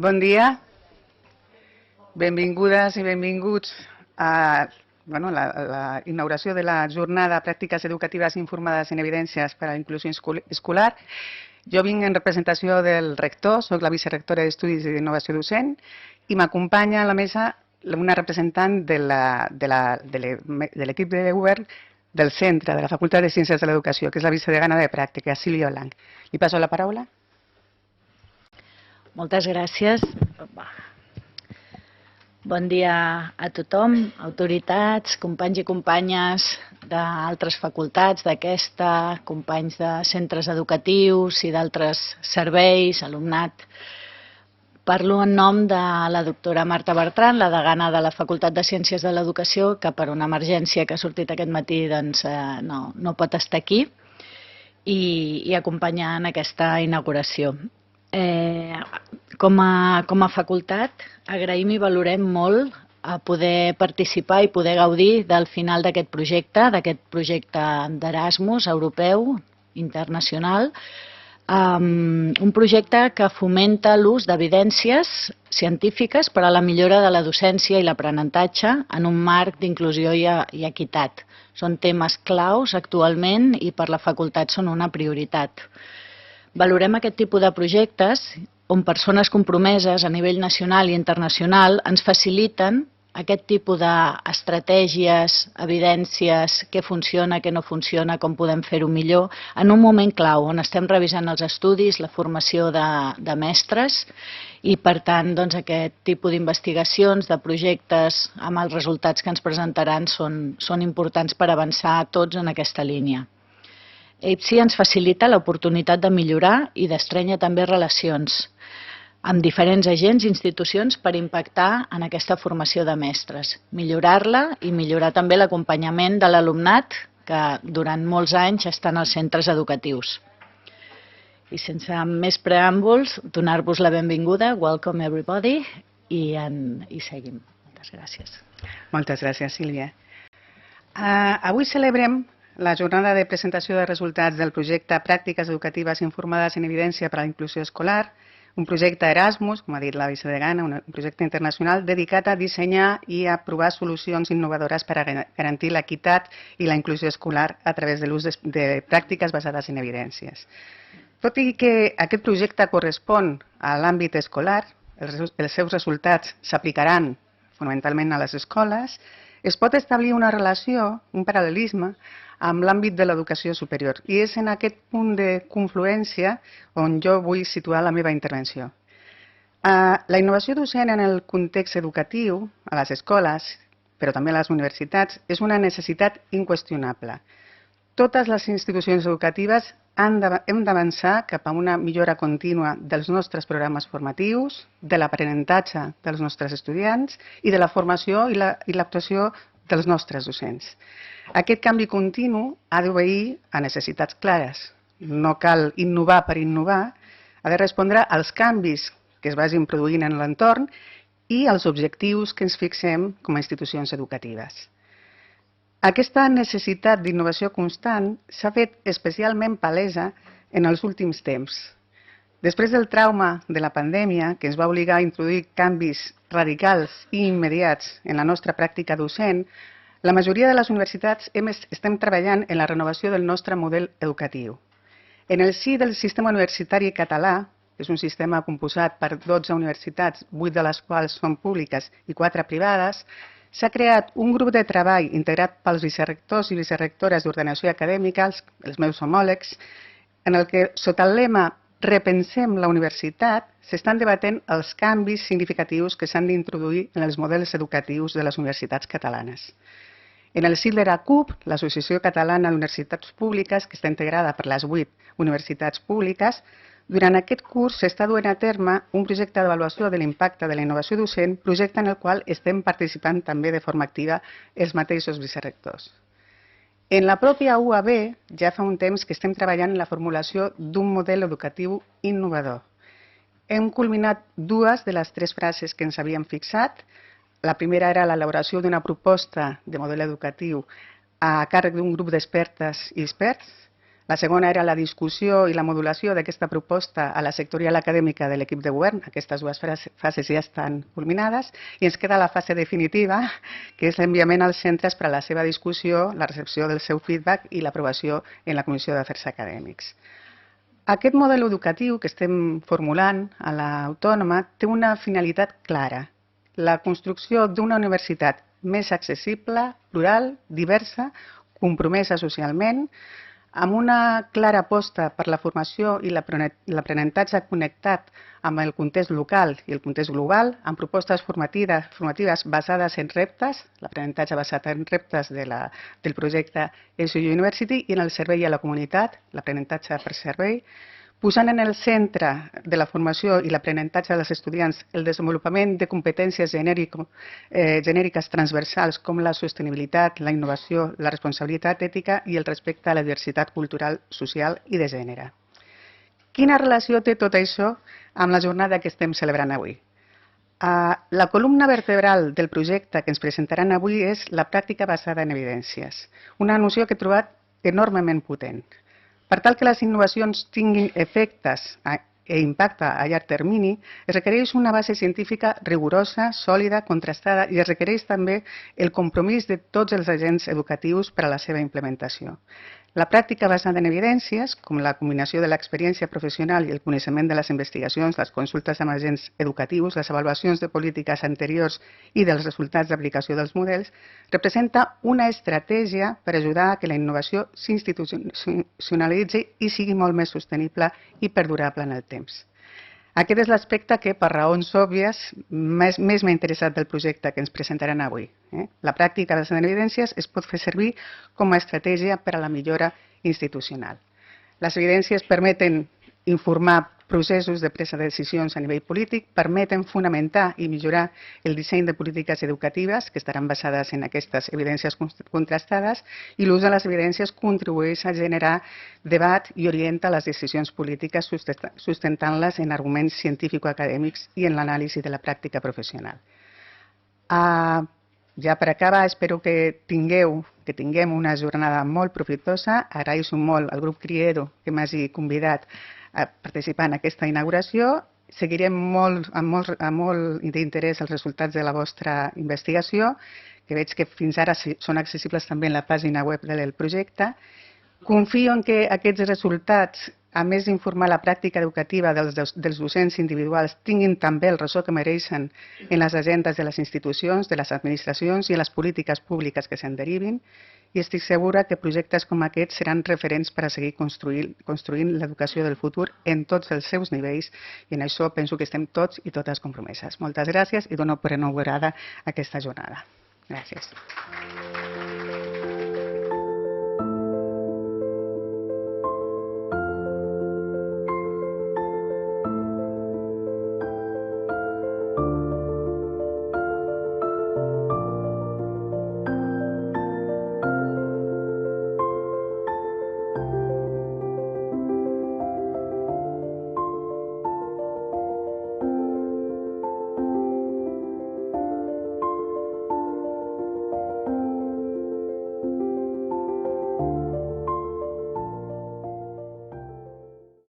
Bon dia, benvingudes i benvinguts a la inauguració de la jornada Pràctiques Educatives Informades en Evidències per a la Inclusió Escolar. Jo vinc en representació del rector, soc la vicerectora d'Estudis i d'Innovació Docent i m'acompanya a la mesa una representant de l'equip de govern del centre, de la Facultat de Ciències de l'Educació, que és la vicedegana de Pràctica, Sílvia Blanc. Li passo la paraula. Moltes gràcies. Bon dia a tothom, autoritats, companys i companyes d'altres facultats d'aquesta, companys de centres educatius i d'altres serveis, alumnat. Parlo en nom de la doctora Marta Bertran, la degana de la Facultat de Ciències de l'Educació, que per una emergència que ha sortit aquest matí no pot estar aquí i acompanyar en aquesta inauguració. Com a facultat agraïm i valorem molt a poder participar i poder gaudir del final d'aquest projecte d'Erasmus europeu, internacional, un projecte que fomenta l'ús d'evidències científiques per a la millora de la docència i l'aprenentatge en un marc d'inclusió i equitat. Són temes claus actualment i per la facultat són una prioritat. Valorem aquest tipus de projectes on persones compromeses a nivell nacional i internacional ens faciliten aquest tipus d'estratègies, evidències, què funciona, què no funciona, com podem fer-ho millor, en un moment clau on estem revisant els estudis, la formació de mestres i, per tant, aquest tipus d'investigacions, de projectes amb els resultats que ens presentaran són importants per avançar tots en aquesta línia. EIPSI ens facilita l'oportunitat de millorar i d'estrènyer també relacions amb diferents agents i institucions per impactar en aquesta formació de mestres, millorar-la i millorar també l'acompanyament de l'alumnat que durant molts anys estan als centres educatius. I sense més preàmbuls, donar-vos la benvinguda, welcome everybody, i seguim. Moltes gràcies. Moltes gràcies, Sílvia. Avui celebrem la jornada de presentació de resultats del projecte Pràctiques Educatives Informades en Evidència per a la Inclusió Escolar, un projecte Erasmus, com ha dit la vicedegana, un projecte internacional dedicat a dissenyar i a provar solucions innovadores per a garantir l'equitat i la inclusió escolar a través de l'ús de pràctiques basades en evidències. Tot i que aquest projecte correspon a l'àmbit escolar, els seus resultats s'aplicaran fonamentalment a les escoles, es pot establir una relació, un paral·lelisme, amb l'àmbit de l'educació superior. I és en aquest punt de confluència on jo vull situar la meva intervenció. La innovació docent en el context educatiu, a les escoles, però també a les universitats, és una necessitat inqüestionable. Totes les institucions educatives hem d'avançar cap a una millora contínua dels nostres programes formatius, de l'aprenentatge dels nostres estudiants i de la formació i l'actuació dels nostres docents. Aquest canvi continu ha d'obeir a necessitats clares. No cal innovar per innovar, ha de respondre als canvis que es vagin produint en l'entorn i als objectius que ens fixem com a institucions educatives. Aquesta necessitat d'innovació constant s'ha fet especialment palesa en els últims temps. Després del trauma de la pandèmia, que ens va obligar a introduir canvis radicals i immediats en la nostra pràctica docent, la majoria de les universitats estem treballant en la renovació del nostre model educatiu. En el si del sistema universitari català, que és un sistema composat per 12 universitats, 8 de les quals són públiques i 4 privades, s'ha creat un grup de treball integrat pels vicerectors i vicerectores d'ordenació acadèmica, els meus homòlegs, en el que, sota el lema Repensem la universitat, s'estan debatent els canvis significatius que s'han d'introduir en els models educatius de les universitats catalanes. En el si de la CUP, l'Associació Catalana d'Universitats Públiques, que està integrada per les 8 universitats públiques, durant aquest curs s'està duent a terme un projecte d'avaluació de l'impacte de la innovació docent, projecte en el qual estem participant també de forma activa els mateixos vicerectors. En la pròpia UAB ja fa un temps que estem treballant en la formulació d'un model educatiu innovador. Hem culminat 2 de les 3 frases que ens havíem fixat. La primera era l'elaboració d'una proposta de model educatiu a càrrec d'un grup d'expertes i experts. La segona era la discussió i la modulació d'aquesta proposta a la sectorial acadèmica de l'equip de govern. Aquestes dues fases ja estan culminades i ens queda la fase definitiva, que és l'enviament als centres per a la seva discussió, la recepció del seu feedback i l'aprovació en la Comissió d'Afers Acadèmics. Aquest model educatiu que estem formulant a l'Autònoma té una finalitat clara, la construcció d'una universitat més accessible, plural, diversa, compromesa socialment, amb una clara aposta per la formació i l'aprenentatge connectat amb el context local i el context global, amb propostes formatives basades en reptes, l'aprenentatge basat en reptes del projecte SU University i en el servei a la comunitat, l'aprenentatge per servei, posant en el centre de la formació i l'aprenentatge dels estudiants el desenvolupament de competències genèriques transversals com la sostenibilitat, la innovació, la responsabilitat ètica i el respecte a la diversitat cultural, social i de gènere. Quina relació té tot això amb la jornada que estem celebrant avui? La columna vertebral del projecte que ens presentaran avui és la pràctica basada en evidències, una noció que he trobat enormement potent. Per tal que les innovacions tinguin efectes i impacte a llarg termini, es requereix una base científica rigorosa, sòlida, contrastada i es requereix també el compromís de tots els agents educatius per a la seva implementació. La pràctica basada en evidències, com la combinació de l'experiència professional i el coneixement de les investigacions, les consultes amb agents educatius, les avaluacions de polítiques anteriors i dels resultats d'aplicació dels models, representa una estratègia per ajudar a que la innovació s'institucionalitzi i sigui molt més sostenible i perdurable en el temps. Aquest és l'aspecte que, per raons òbvies, més m'ha interessat del projecte que ens presentaran avui. La pràctica basada en evidències es pot fer servir com a estratègia per a la millora institucional. Les evidències permeten informar processos de presa de decisions a nivell polític, permeten fonamentar i millorar el disseny de polítiques educatives que estaran basades en aquestes evidències contrastades i l'ús de les evidències contribueix a generar debat i orienta les decisions polítiques sustentant-les en arguments científico-acadèmics i en l'anàlisi de la pràctica professional. Ja per acabar, espero que tinguem una jornada molt profitosa. Agraeixo molt al grup Criedo que m'hagi convidat a participar en aquesta inauguració. Seguirem amb molt d'interès els resultats de la vostra investigació, que veig que fins ara són accessibles també en la pàgina web del projecte. Confio en que aquests resultats, a més d'informar la pràctica educativa dels docents individuals, tinguin també el ressò que mereixen en les agendes de les institucions, de les administracions i en les polítiques públiques que se'n derivin. I estic segura que projectes com aquests seran referents per a seguir construint l'educació del futur en tots els seus nivells i en això penso que estem tots i totes compromeses. Moltes gràcies i dono per inaugurada aquesta jornada. Gràcies.